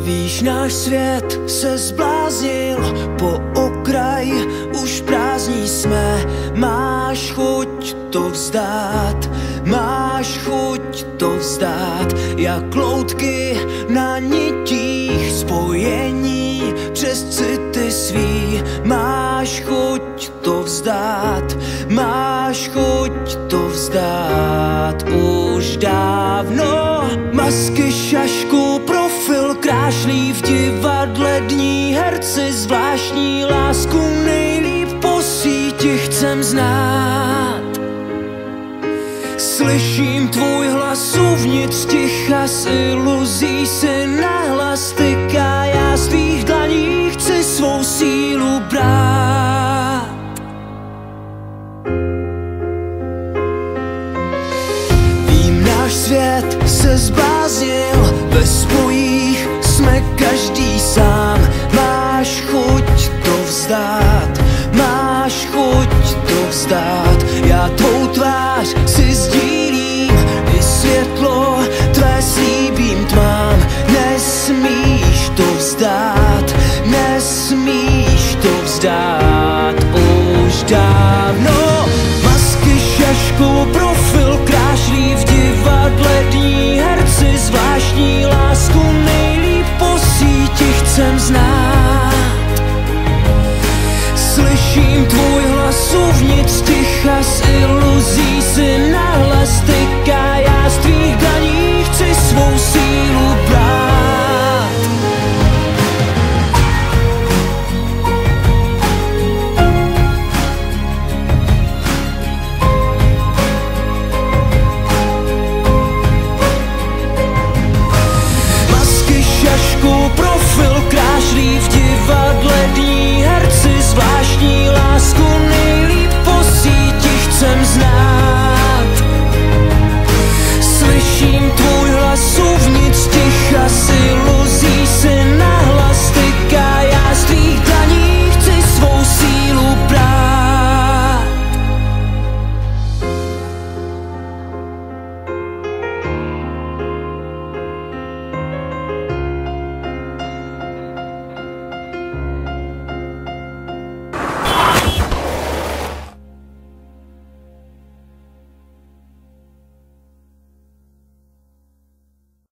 Víš, náš svět se zbláznil, po okraj už prázdní jsme. Máš chuť to vzdát, máš chuť to vzdát, jak loutky na nitích spojení přes city svý. Máš chuť to vzdát, máš chuť to vzdát už dávno. Masky, šašku, profil krášlí v divadle dní, herci zvláštní, lásku nejlíp po síti chcem znát. Slyším tvůj hlas uvnitř ticha, s iluzí si nahlas tyká. Já z tvých dlaní chci svou sílu brát. Vím, náš svět se zbláznil, ve spojích jsme každý sám. Máš chuť to vzdát, máš chuť to vzdát. Já tvou tvář si sdílím, i světlo tvé slíbím tmám. Nesmíš to vzdát, nesmíš to vzdát už dávno. Masky, šašku, profil krášlí v divadle dní, herci zvláštní, lásku nejlíp po síti chcem znát.